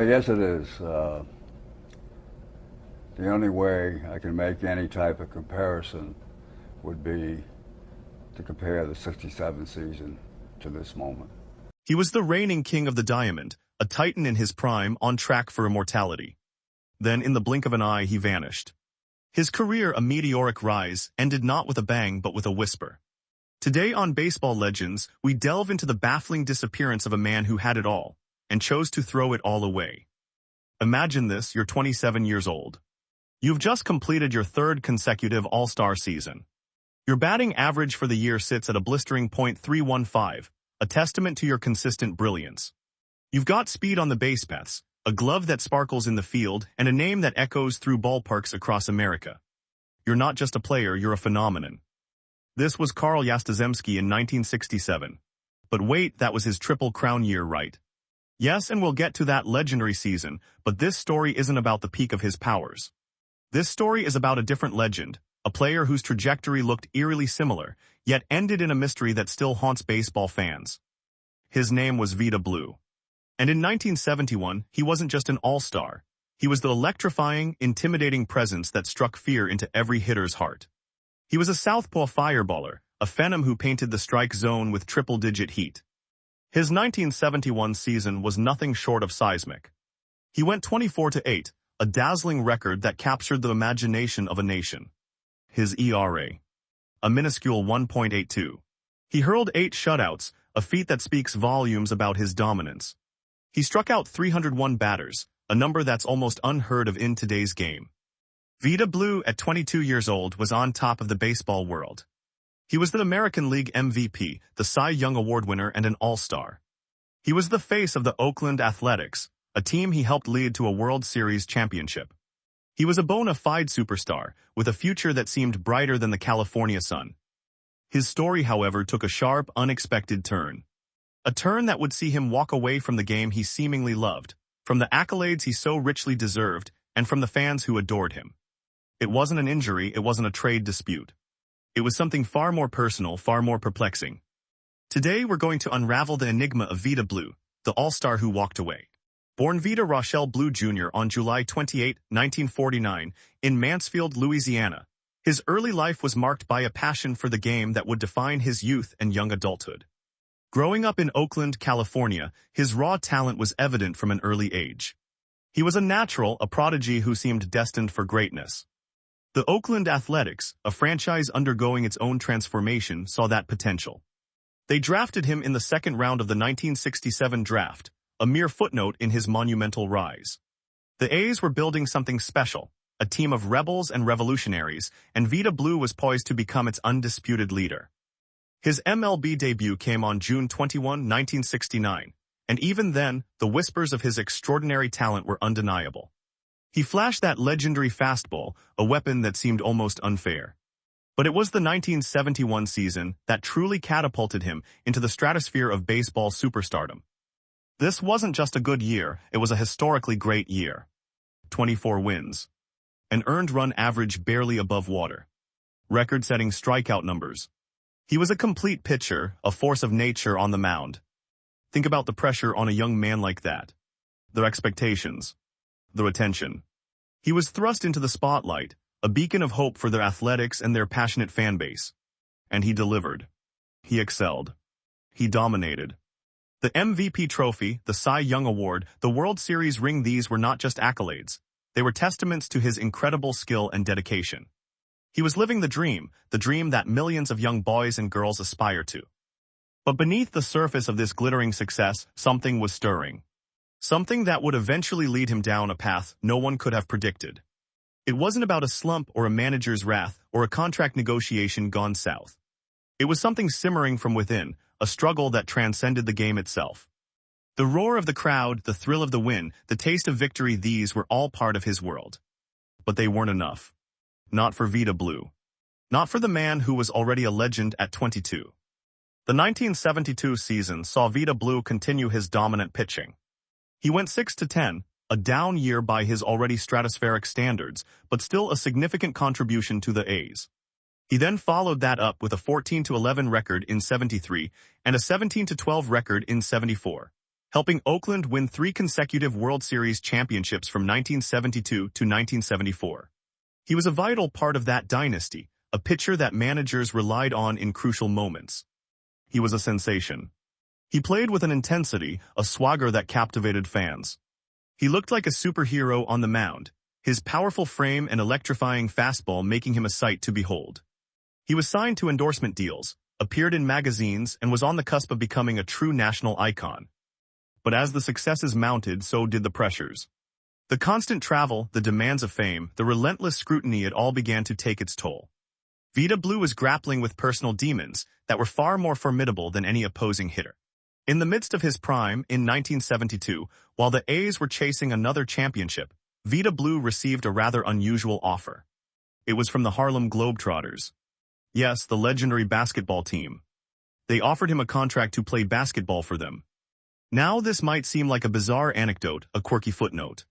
Yes, it is. The only way I can make any type of comparison would be to compare the '67 season to this moment. He was the reigning king of the diamond, a titan in his prime, on track for immortality. Then, in the blink of an eye, he vanished. His career, a meteoric rise, ended not with a bang but with a whisper. Today on Baseball Legends, we delve into the baffling disappearance of a man who had it all, and chose to throw it all away. Imagine this, you're 27 years old. You've just completed your third consecutive All-Star season. Your batting average for the year sits at a blistering .315, a testament to your consistent brilliance. You've got speed on the base paths, a glove that sparkles in the field, and a name that echoes through ballparks across America. You're not just a player, you're a phenomenon. This was Carl Yastrzemski in 1967. But wait, that was his Triple Crown year, right? Yes, and we'll get to that legendary season, but this story isn't about the peak of his powers. This story is about a different legend, a player whose trajectory looked eerily similar, yet ended in a mystery that still haunts baseball fans. His name was Vida Blue. And in 1971, he wasn't just an all-star. He was the electrifying, intimidating presence that struck fear into every hitter's heart. He was a Southpaw fireballer, a phenom who painted the strike zone with triple-digit heat. His 1971 season was nothing short of seismic. He went 24-8, a dazzling record that captured the imagination of a nation. His ERA, a minuscule 1.82. He hurled 8 shutouts, a feat that speaks volumes about his dominance. He struck out 301 batters, a number that's almost unheard of in today's game. Vida Blue, at 22 years old, was on top of the baseball world. He was the American League MVP, the Cy Young Award winner, and an all-star. He was the face of the Oakland Athletics, a team he helped lead to a World Series championship. He was a bona fide superstar, with a future that seemed brighter than the California sun. His story, however, took a sharp, unexpected turn. A turn that would see him walk away from the game he seemingly loved, from the accolades he so richly deserved, and from the fans who adored him. It wasn't an injury, it wasn't a trade dispute. It was something far more personal, far more perplexing. Today we're going to unravel the enigma of Vida Blue, the all-star who walked away. Born Vida Rochelle Blue Jr. on July 28, 1949, in Mansfield, Louisiana, his early life was marked by a passion for the game that would define his youth and young adulthood. Growing up in Oakland, California, his raw talent was evident from an early age. He was a natural, a prodigy who seemed destined for greatness. The Oakland Athletics, a franchise undergoing its own transformation, saw that potential. They drafted him in the second round of the 1967 draft, a mere footnote in his monumental rise. The A's were building something special, a team of rebels and revolutionaries, and Vida Blue was poised to become its undisputed leader. His MLB debut came on June 21, 1969, and even then, the whispers of his extraordinary talent were undeniable. He flashed that legendary fastball, a weapon that seemed almost unfair. But it was the 1971 season that truly catapulted him into the stratosphere of baseball superstardom. This wasn't just a good year, it was a historically great year. 24 wins. An earned run average barely above water. Record-setting strikeout numbers. He was a complete pitcher, a force of nature on the mound. Think about the pressure on a young man like that. Their expectations. Their attention. He was thrust into the spotlight, a beacon of hope for their athletics and their passionate fan base. And he delivered. He excelled. He dominated. The MVP trophy, the Cy Young Award, the World Series ring, these were not just accolades. They were testaments to his incredible skill and dedication. He was living the dream that millions of young boys and girls aspire to. But beneath the surface of this glittering success, something was stirring. Something that would eventually lead him down a path no one could have predicted. It wasn't about a slump or a manager's wrath or a contract negotiation gone south. It was something simmering from within, a struggle that transcended the game itself. The roar of the crowd, the thrill of the win, the taste of victory, these were all part of his world. But they weren't enough. Not for Vida Blue. Not for the man who was already a legend at 22. The 1972 season saw Vida Blue continue his dominant pitching. He went 6-10, a down year by his already stratospheric standards, but still a significant contribution to the A's. He then followed that up with a 14-11 record in '73 and a 17-12 record in '74, helping Oakland win 3 consecutive World Series championships from 1972 to 1974. He was a vital part of that dynasty, a pitcher that managers relied on in crucial moments. He was a sensation. He played with an intensity, a swagger that captivated fans. He looked like a superhero on the mound, his powerful frame and electrifying fastball making him a sight to behold. He was signed to endorsement deals, appeared in magazines, and was on the cusp of becoming a true national icon. But as the successes mounted, so did the pressures. The constant travel, the demands of fame, the relentless scrutiny, it all began to take its toll. Vida Blue was grappling with personal demons that were far more formidable than any opposing hitter. In the midst of his prime, in 1972, while the A's were chasing another championship, Vida Blue received a rather unusual offer. It was from the Harlem Globetrotters. Yes, the legendary basketball team. They offered him a contract to play basketball for them. Now this might seem like a bizarre anecdote, a quirky footnote.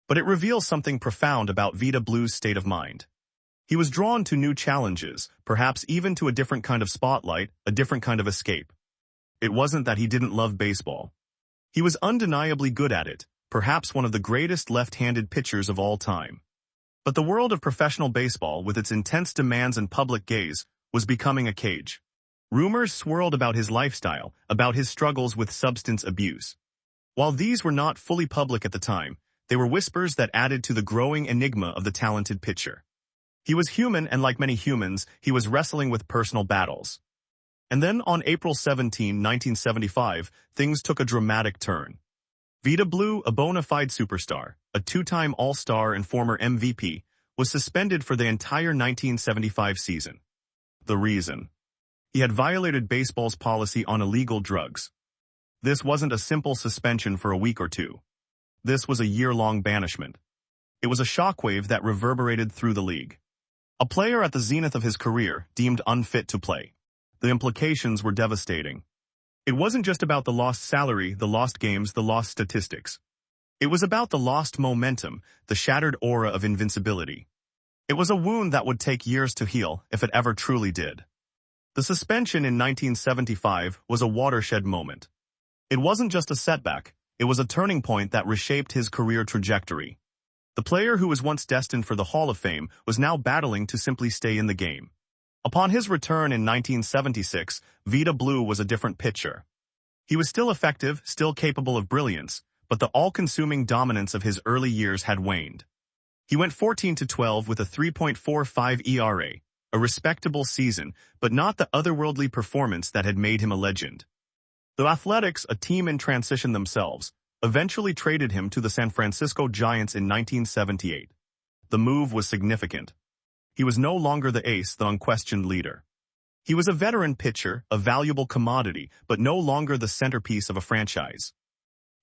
But it reveals something profound about Vida Blue's state of mind. He was drawn to new challenges, perhaps even to a different kind of spotlight, a different kind of escape. It wasn't that he didn't love baseball. He was undeniably good at it, perhaps one of the greatest left-handed pitchers of all time. But the world of professional baseball, with its intense demands and public gaze, was becoming a cage. Rumors swirled about his lifestyle, about his struggles with substance abuse. While these were not fully public at the time, they were whispers that added to the growing enigma of the talented pitcher. He was human, and like many humans, he was wrestling with personal battles. And then on April 17, 1975, things took a dramatic turn. Vida Blue, a bona fide superstar, a 2-time All-Star and former MVP, was suspended for the entire 1975 season. The reason? He had violated baseball's policy on illegal drugs. This wasn't a simple suspension for a week or two. This was a year-long banishment. It was a shockwave that reverberated through the league. A player at the zenith of his career, deemed unfit to play. The implications were devastating. It wasn't just about the lost salary, the lost games, the lost statistics. It was about the lost momentum, the shattered aura of invincibility. It was a wound that would take years to heal, if it ever truly did. The suspension in 1975 was a watershed moment. It wasn't just a setback, it was a turning point that reshaped his career trajectory. The player who was once destined for the Hall of Fame was now battling to simply stay in the game. Upon his return in 1976, Vida Blue was a different pitcher. He was still effective, still capable of brilliance, but the all-consuming dominance of his early years had waned. He went 14-12 with a 3.45 ERA, a respectable season, but not the otherworldly performance that had made him a legend. The Athletics, a team in transition themselves, eventually traded him to the San Francisco Giants in 1978. The move was significant. He was no longer the ace, the unquestioned leader. He was a veteran pitcher, a valuable commodity, but no longer the centerpiece of a franchise.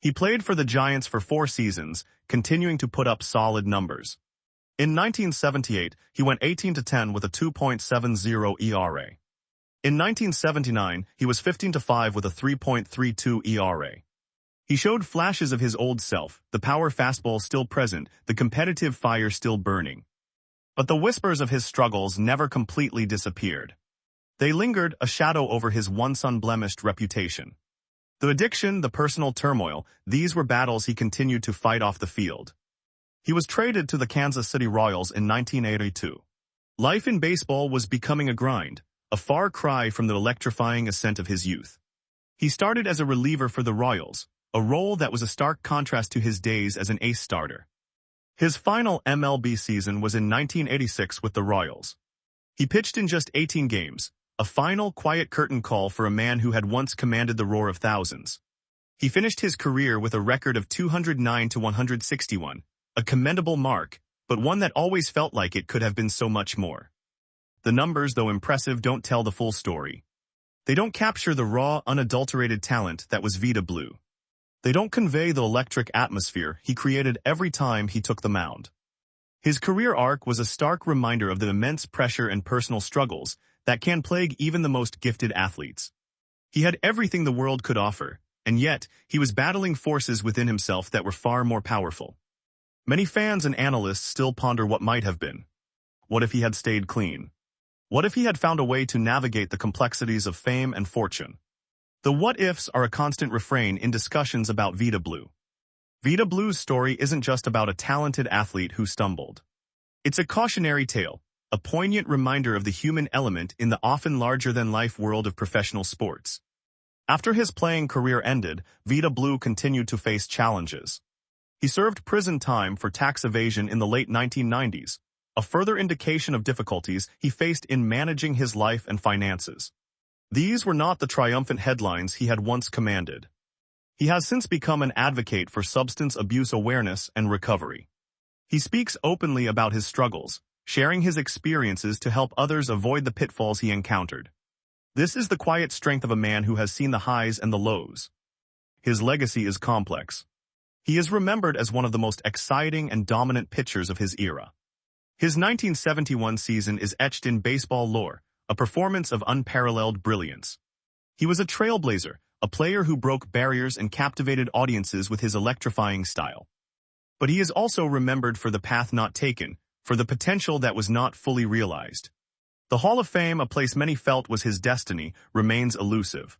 He played for the Giants for 4 seasons, continuing to put up solid numbers. In 1978, he went 18-10 with a 2.70 ERA. In 1979, he was 15-5 with a 3.32 ERA. He showed flashes of his old self, the power fastball still present, the competitive fire still burning. But the whispers of his struggles never completely disappeared. They lingered, a shadow over his once unblemished reputation. The addiction, the personal turmoil, these were battles he continued to fight off the field. He was traded to the Kansas City Royals in 1982. Life in baseball was becoming a grind, a far cry from the electrifying ascent of his youth. He started as a reliever for the Royals, a role that was a stark contrast to his days as an ace starter. His final MLB season was in 1986 with the Royals. He pitched in just 18 games, a final quiet curtain call for a man who had once commanded the roar of thousands. He finished his career with a record of 209-161, a commendable mark, but one that always felt like it could have been so much more. The numbers, though impressive, don't tell the full story. They don't capture the raw, unadulterated talent that was Vida Blue. They don't convey the electric atmosphere he created every time he took the mound. His career arc was a stark reminder of the immense pressure and personal struggles that can plague even the most gifted athletes. He had everything the world could offer, and yet he was battling forces within himself that were far more powerful. Many fans and analysts still ponder what might have been. What if he had stayed clean? What if he had found a way to navigate the complexities of fame and fortune? The what-ifs are a constant refrain in discussions about Vida Blue. Vida Blue's story isn't just about a talented athlete who stumbled. It's a cautionary tale, a poignant reminder of the human element in the often larger-than-life world of professional sports. After his playing career ended, Vida Blue continued to face challenges. He served prison time for tax evasion in the late 1990s, a further indication of difficulties he faced in managing his life and finances. These were not the triumphant headlines he had once commanded. He has since become an advocate for substance abuse awareness and recovery. He speaks openly about his struggles, sharing his experiences to help others avoid the pitfalls he encountered. This is the quiet strength of a man who has seen the highs and the lows. His legacy is complex. He is remembered as one of the most exciting and dominant pitchers of his era. His 1971 season is etched in baseball lore, a performance of unparalleled brilliance. He was a trailblazer, a player who broke barriers and captivated audiences with his electrifying style. But he is also remembered for the path not taken, for the potential that was not fully realized. The Hall of Fame, a place many felt was his destiny, remains elusive.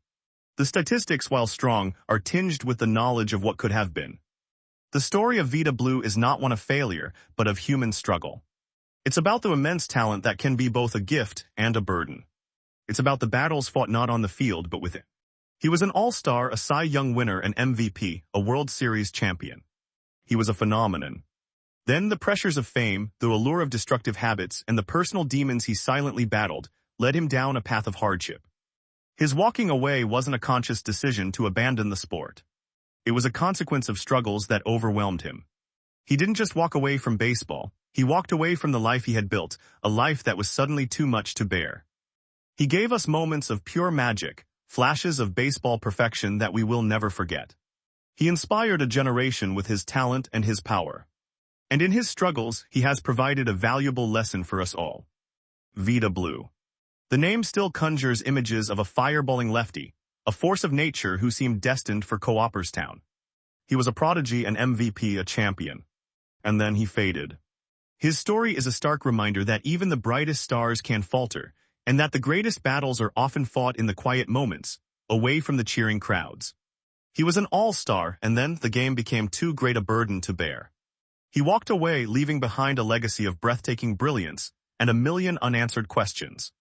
The statistics, while strong, are tinged with the knowledge of what could have been. The story of Vida Blue is not one of failure, but of human struggle. It's about the immense talent that can be both a gift and a burden. It's about the battles fought not on the field but within. He was an all-star, a Cy Young winner, an MVP, a World Series champion. He was a phenomenon. Then the pressures of fame, the allure of destructive habits, and the personal demons he silently battled led him down a path of hardship. His walking away wasn't a conscious decision to abandon the sport. It was a consequence of struggles that overwhelmed him. He didn't just walk away from baseball, he walked away from the life he had built, a life that was suddenly too much to bear. He gave us moments of pure magic, flashes of baseball perfection that we will never forget. He inspired a generation with his talent and his power. And in his struggles, he has provided a valuable lesson for us all. Vida Blue. The name still conjures images of a fireballing lefty, a force of nature who seemed destined for Cooperstown. He was a prodigy, an MVP, a champion. And then he faded. His story is a stark reminder that even the brightest stars can falter, and that the greatest battles are often fought in the quiet moments, away from the cheering crowds. He was an all-star, and then the game became too great a burden to bear. He walked away, leaving behind a legacy of breathtaking brilliance and a million unanswered questions.